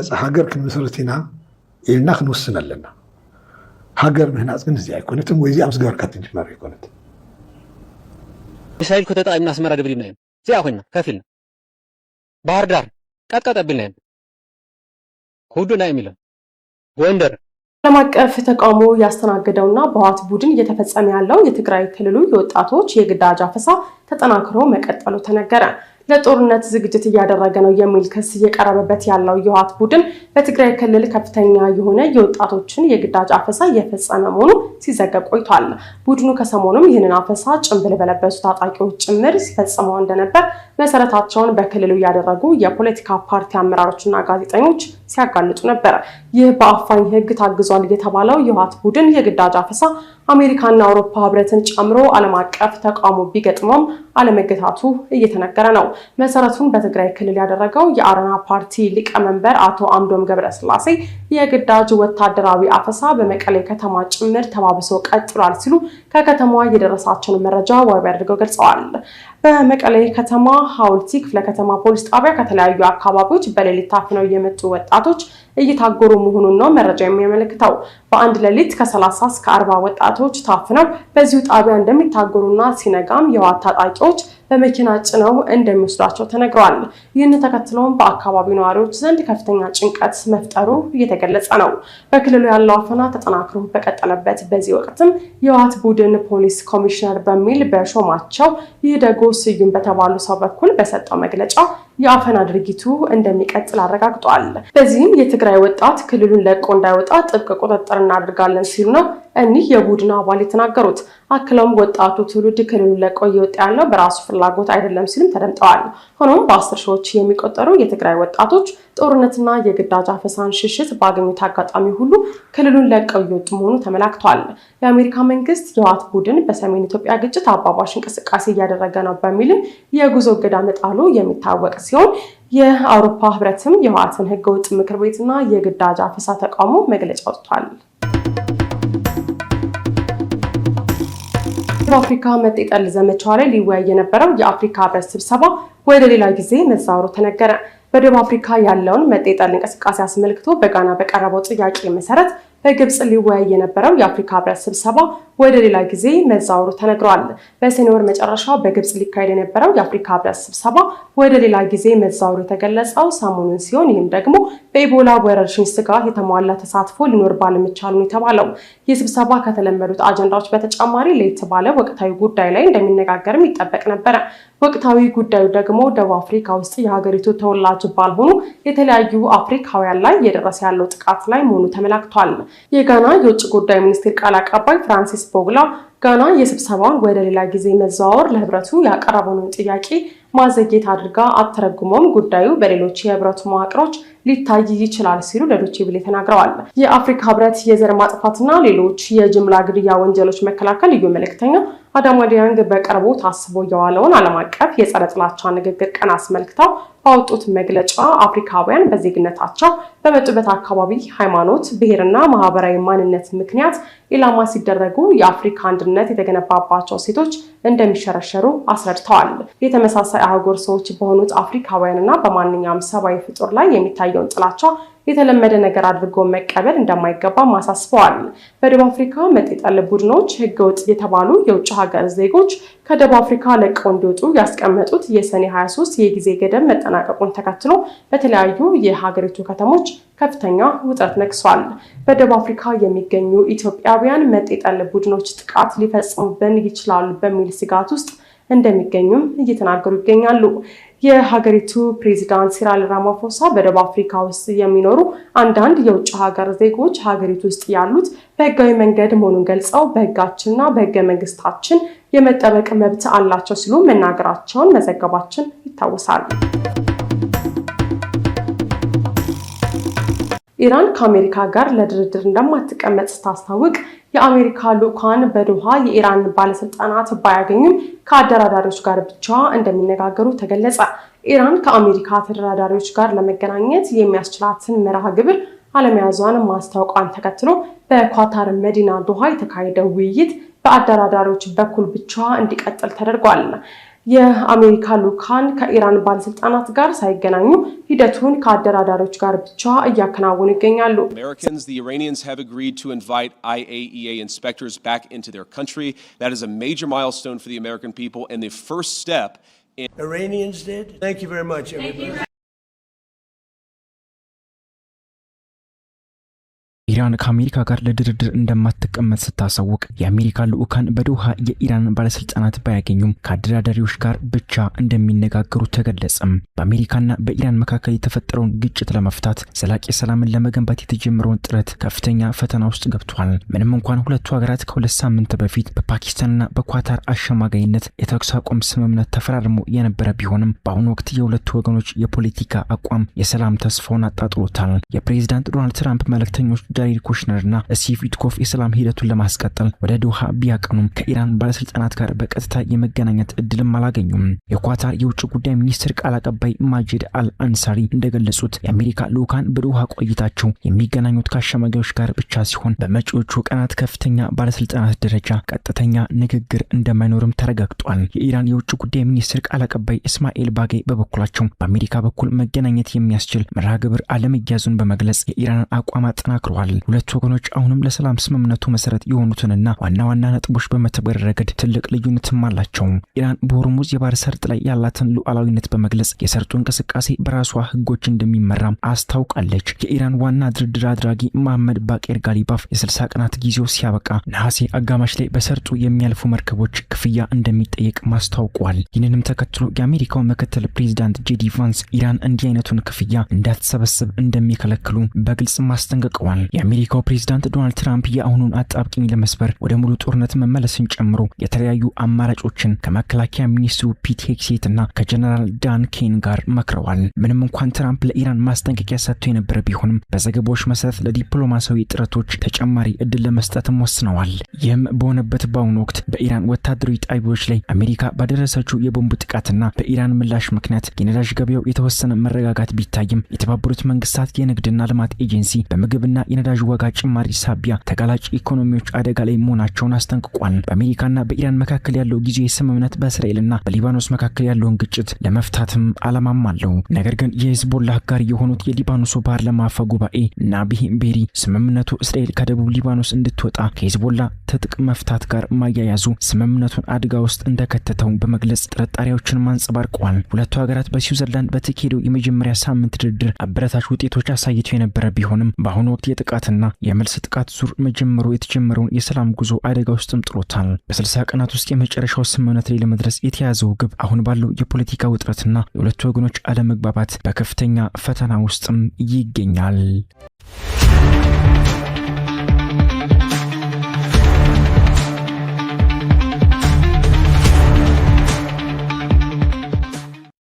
ነፃ ሀገር ክንመሰረትና ኢልና ክንወስን ኣለና ሀገር ምህናጽ ግን እዚህ አይኮነትም ወይ እዚህ አምስገር ከተጀመረ ይኮነት ሚሳኤል ከተጣይምና አስመራ ደብሊና እዚያ ኮይና ከፊልና ባህር ዳር ቀጥቀጠብልና ሁዱና የሚለው ጎንደር ዓለም አቀፍ ተቃውሞ ያስተናገደውና በህወሓት ቡድን እየተፈጸመ ያለው የትግራይ ክልሉ የወጣቶች የግዳጅ አፈሳ ተጠናክሮ መቀጠሉ ተነገረ። ለጦርነት ዝግጅት እያደረገ ነው የሚል ክስ እየቀረበበት ያለው የህወሓት ቡድን በትግራይ ክልል ከፍተኛ የሆነ የወጣቶችን የግዳጅ አፈሳ እየፈጸመ መሆኑ ሲዘገብ ቆይቷል። ቡድኑ ከሰሞኑም ይህንን አፈሳ ጭንብል በለበሱ ታጣቂዎች ጭምር ሲፈጽመው እንደነበር መሰረታቸውን በክልሉ ያደረጉ የፖለቲካ ፓርቲ አመራሮችና ጋዜጠኞች ሲያጋልጡ ነበር። ይህ በአፋኝ ህግ ታግዟል የተባለው የህወሓት ቡድን የግዳጅ አፈሳ አሜሪካና አውሮፓ ህብረትን ጨምሮ ዓለም አቀፍ ተቃውሞ ቢገጥመውም አለመገታቱ እየተነገረ ነው። መሰረቱን በትግራይ ክልል ያደረገው የአረና ፓርቲ ሊቀመንበር አቶ አምዶም ገብረስላሴ የግዳጅ ወታደራዊ አፈሳ በመቀሌ ከተማ ጭምር ተባብሶ ቀጥሏል ሲሉ ከከተማዋ የደረሳቸውን መረጃ ዋቢ አድርገው ገልጸዋል። በመቀሌ ከተማ ሐውልቲ ክፍለ ከተማ ፖሊስ ጣቢያ ከተለያዩ አካባቢዎች በሌሊት ታፍነው የመጡ ወጣቶች እየታገሩ መሆኑን ነው መረጃ የሚያመለክተው። በአንድ ሌሊት ከ30 እስከ 40 ወጣቶች ታፍነው በዚሁ ጣቢያ እንደሚታገሩና ሲነጋም የህወሓት ታጣቂዎች በመኪና ጭነው እንደሚወስዷቸው ተነግሯል። ይህን ተከትሎም በአካባቢው ነዋሪዎች ዘንድ ከፍተኛ ጭንቀት መፍጠሩ እየተገለጸ ነው። በክልሉ ያለው አፈና ተጠናክሮ በቀጠለበት በዚህ ወቅትም የህወሓት ቡድን ፖሊስ ኮሚሽነር በሚል በሾማቸው ይደጎ ስዩም በተባሉ ሰው በኩል በሰጠው መግለጫ የአፈና ድርጊቱ እንደሚቀጥል አረጋግጧል። በዚህም የትግራይ ወጣት ክልሉን ለቆ እንዳይወጣ ጥብቅ ቁጥጥር እናደርጋለን ሲሉ ነው እኒህ የቡድን አባል የተናገሩት። አክለውም ወጣቱ ትውልድ ክልሉን ለቆ እየወጣ ያለው በራሱ ፍላጎት አይደለም ሲሉም ተደምጠዋል። ሆኖም በ10 ሺዎች የሚቆጠሩ የትግራይ ወጣቶች ጦርነትና የግዳጅ አፈሳን ሽሽት ባገኙት አጋጣሚ ሁሉ ክልሉን ለቀው እየወጡ መሆኑ ተመላክቷል። የአሜሪካ መንግስት የህወሓት ቡድን በሰሜን ኢትዮጵያ ግጭት አባባሽ እንቅስቃሴ እያደረገ ነው በሚልም የጉዞ እገዳ መጣሉ የሚታወቅ ሲሆን የአውሮፓ ህብረትም የህወሓትን ህገወጥ ምክር ቤትና የግዳጅ አፈሳ ተቃውሞ መግለጫ ወጥቷል። በአፍሪካ መጤጠል ዘመቻ ላይ ሊወያይ የነበረው የአፍሪካ ህብረት ስብሰባ ወደ ሌላ ጊዜ መዛወሩ ተነገረ። በደቡብ አፍሪካ ያለውን መጤጠል እንቅስቃሴ አስመልክቶ በጋና በቀረበው ጥያቄ መሰረት በግብጽ ሊወያይ የነበረው የአፍሪካ ህብረት ስብሰባ ወደ ሌላ ጊዜ መዛወሩ ተነግሯል። በሰኔ ወር መጨረሻ በግብጽ ሊካሄድ የነበረው የአፍሪካ ህብረት ስብሰባ ወደ ሌላ ጊዜ መዛወሩ የተገለጸው ሰሞኑን ሲሆን ይህም ደግሞ በኢቦላ ወረርሽኝ ስጋት የተሟላ ተሳትፎ ሊኖር ባለመቻሉ ነው የተባለው። ይህ ስብሰባ ከተለመዱት አጀንዳዎች በተጨማሪ ለየት ባለ ወቅታዊ ጉዳይ ላይ እንደሚነጋገርም ይጠበቅ ነበረ። ወቅታዊ ጉዳዩ ደግሞ ደቡብ አፍሪካ ውስጥ የሀገሪቱ ተወላጅ ባልሆኑ የተለያዩ አፍሪካውያን ላይ እየደረሰ ያለው ጥቃት ላይ መሆኑ ተመላክቷል። የጋና የውጭ ጉዳይ ሚኒስቴር ቃል አቀባይ ፍራንሲስ ቦግላ ጋና የስብሰባውን ወደ ሌላ ጊዜ መዛወር ለህብረቱ ያቀረበውን ጥያቄ ማዘግየት አድርጋ አተረጉሞም ጉዳዩ በሌሎች የህብረቱ መዋቅሮች ሊታይ ይችላል ሲሉ ለዶቼ ቬለ ተናግረዋል። የአፍሪካ ህብረት የዘር ማጥፋትና ሌሎች የጅምላ ግድያ ወንጀሎች መከላከል ልዩ መልእክተኛ አዳማ ዲያንግ በቅርቡ ታስቦ የዋለውን ዓለም አቀፍ የጸረ ጥላቻ ንግግር ቀን አስመልክተው ባወጡት መግለጫ አፍሪካውያን በዜግነታቸው በመጡበት አካባቢ ሃይማኖት፣ ብሔርና ማህበራዊ ማንነት ምክንያት ኢላማ ሲደረጉ የአፍሪካ አንድነት የተገነባባቸው ሴቶች እንደሚሸረሸሩ አስረድተዋል። የተመሳሳይ አህጉር ሰዎች በሆኑት አፍሪካውያንና በማንኛውም ሰብአዊ ፍጡር ላይ የሚታየውን ጥላቻ የተለመደ ነገር አድርጎ መቀበል እንደማይገባ ማሳስበዋል። በደቡብ አፍሪካ መጤጠል ቡድኖች ህገወጥ የተባሉ የውጭ ሀገር ዜጎች ከደቡብ አፍሪካ ለቀው እንዲወጡ ያስቀመጡት የሰኔ 23 የጊዜ ገደብ መጠናቀቁን ተከትሎ በተለያዩ የሀገሪቱ ከተሞች ከፍተኛ ውጥረት ነግሷል። በደቡብ አፍሪካ የሚገኙ ኢትዮጵያውያን መጤጠል ቡድኖች ጥቃት ሊፈጽሙብን ይችላሉ በሚል ስጋት ውስጥ እንደሚገኙም እየተናገሩ ይገኛሉ። የሀገሪቱ ፕሬዚዳንት ሲራል ራማፎሳ በደቡብ አፍሪካ ውስጥ የሚኖሩ አንዳንድ የውጭ ሀገር ዜጎች ሀገሪቱ ውስጥ ያሉት በህጋዊ መንገድ መሆኑን ገልጸው በህጋችንና በህገ መንግስታችን የመጠበቅ መብት አላቸው ሲሉ መናገራቸውን መዘገባችን ይታወሳል። ኢራን ከአሜሪካ ጋር ለድርድር እንደማትቀመጥ ስታስታውቅ የአሜሪካ ልኡካን በዶሃ የኢራን ባለስልጣናት ባያገኙም ከአደራዳሪዎች ጋር ብቻ እንደሚነጋገሩ ተገለጸ። ኢራን ከአሜሪካ ተደራዳሪዎች ጋር ለመገናኘት የሚያስችላትን መርሃ ግብር አለመያዟን ማስታወቋን ተከትሎ በኳታር መዲና ዶሃ የተካሄደው ውይይት በአደራዳሪዎች በኩል ብቻ እንዲቀጥል ተደርጓል። የአሜሪካ ልዑካን ከኢራን ባለስልጣናት ጋር ሳይገናኙ ሂደቱን ከአደራዳሪዎች ጋር ብቻ እያከናወኑ ይገኛሉ። The Iranians have agreed to invite IAEA inspectors back into their country. That is a major milestone for the American people and the first step in Iranians did. Thank you very much, everybody. ኢራን ከአሜሪካ ጋር ለድርድር እንደማትቀመጥ ስታሳውቅ የአሜሪካ ልዑካን በዶሃ የኢራን ባለስልጣናት ባያገኙም ከአደራዳሪዎች ጋር ብቻ እንደሚነጋገሩ ተገለጸም። በአሜሪካና በኢራን መካከል የተፈጠረውን ግጭት ለመፍታት ዘላቂ ሰላምን ለመገንባት የተጀመረውን ጥረት ከፍተኛ ፈተና ውስጥ ገብቷል። ምንም እንኳን ሁለቱ ሀገራት ከ2 ሳምንት በፊት በፓኪስታንና በኳታር አሸማጋይነት የተኩስ አቁም ስምምነት ተፈራርሞ የነበረ ቢሆንም በአሁኑ ወቅት የሁለቱ ወገኖች የፖለቲካ አቋም የሰላም ተስፋውን አጣጥሎታል። የፕሬዝዳንት ዶናልድ ትራምፕ መልእክተኞች ጃሬድ ኩሽነርና ስቲቭ ዊትኮፍ የሰላም ሂደቱን ለማስቀጠል ወደ ዶሃ ቢያቀኑም ከኢራን ባለስልጣናት ጋር በቀጥታ የመገናኘት እድልም አላገኙም። የኳታር የውጭ ጉዳይ ሚኒስትር ቃል አቀባይ ማጂድ አልአንሳሪ እንደገለጹት የአሜሪካ ልዑካን በዶሃ ቆይታቸው የሚገናኙት ከአሸማጋዮች ጋር ብቻ ሲሆን በመጪዎቹ ቀናት ከፍተኛ ባለስልጣናት ደረጃ ቀጥተኛ ንግግር እንደማይኖርም ተረጋግጧል። የኢራን የውጭ ጉዳይ ሚኒስትር ቃል አቀባይ እስማኤል ባጌ በበኩላቸው በአሜሪካ በኩል መገናኘት የሚያስችል መርሃ ግብር አለመያዙን በመግለጽ የኢራንን አቋም አጠናክረዋል። ሁለቱ ወገኖች አሁንም ለሰላም ስምምነቱ መሰረት የሆኑትንና ዋና ዋና ነጥቦች በመተግበር ረገድ ትልቅ ልዩነትም አላቸው። ኢራን በሆርሙዝ የባህር ሰርጥ ላይ ያላትን ሉዓላዊነት በመግለጽ የሰርጡ እንቅስቃሴ በራሷ ህጎች እንደሚመራም አስታውቃለች። የኢራን ዋና ድርድር አድራጊ መሐመድ ባቄር ጋሊባፍ የ60 ቀናት ጊዜው ሲያበቃ ነሐሴ አጋማሽ ላይ በሰርጡ የሚያልፉ መርከቦች ክፍያ እንደሚጠየቅ ማስታውቋል። ይህንንም ተከትሎ የአሜሪካው ምክትል ፕሬዝዳንት ጄዲ ቫንስ ኢራን እንዲህ አይነቱን ክፍያ እንዳትሰበስብ እንደሚከለክሉ በግልጽ ማስጠንቀቀዋል። የአሜሪካው ፕሬዝዳንት ዶናልድ ትራምፕ የአሁኑን አጣብቂኝ ለመስበር ወደ ሙሉ ጦርነት መመለስን ጨምሮ የተለያዩ አማራጮችን ከመከላከያ ሚኒስትሩ ፒት ሄግሴትና ከጀነራል ዳን ኬን ጋር መክረዋል። ምንም እንኳን ትራምፕ ለኢራን ማስጠንቀቂያ ሰጥቶ የነበረ ቢሆንም በዘገባዎች መሰረት ለዲፕሎማሲያዊ ጥረቶች ተጨማሪ እድል ለመስጠትም ወስነዋል። ይህም በሆነበት በአሁኑ ወቅት በኢራን ወታደራዊ ጣቢያዎች ላይ አሜሪካ ባደረሰችው የቦምብ ጥቃትና በኢራን ምላሽ ምክንያት የነዳጅ ገበያው የተወሰነ መረጋጋት ቢታይም የተባበሩት መንግስታት የንግድና ልማት ኤጀንሲ በምግብና የነዳጅ ዋጋ ጭማሪ ሳቢያ ተጋላጭ ኢኮኖሚዎች አደጋ ላይ መሆናቸውን አስጠንቅቋል። በአሜሪካና በኢራን መካከል ያለው ጊዜያዊ ስምምነት በእስራኤልና በሊባኖስ መካከል ያለውን ግጭት ለመፍታትም ዓላማም አለው። ነገር ግን የሂዝቦላህ ጋር የሆኑት የሊባኖሱ ፓርላማ አፈ ጉባኤ ናቢህ ቤሪ ስምምነቱ እስራኤል ከደቡብ ሊባኖስ እንድትወጣ ከሂዝቦላ ትጥቅ መፍታት ጋር ማያያዙ ስምምነቱን አደጋ ውስጥ እንደከተተው በመግለጽ ጥርጣሬዎችን አንጸባርቀዋል። ሁለቱ ሀገራት በስዊዘርላንድ በተካሄደው የመጀመሪያ ሳምንት ድርድር አበረታች ውጤቶች አሳይተው የነበረ ቢሆንም በአሁኑ ወቅት የጥቃትና የመልስ ጥቃት ዙር መጀመሩ የተጀመረውን የሰላም ጉዞ አደጋ ውስጥም ጥሎታል። በ60 ቀናት ውስጥ የመጨረሻው ስምምነት ላይ ለመድረስ የተያዘው ግብ አሁን ባለው የፖለቲካ ውጥረትና የሁለቱ ወገኖች አለመግባባት በከፍተኛ ፈተና ውስጥም ይገኛል።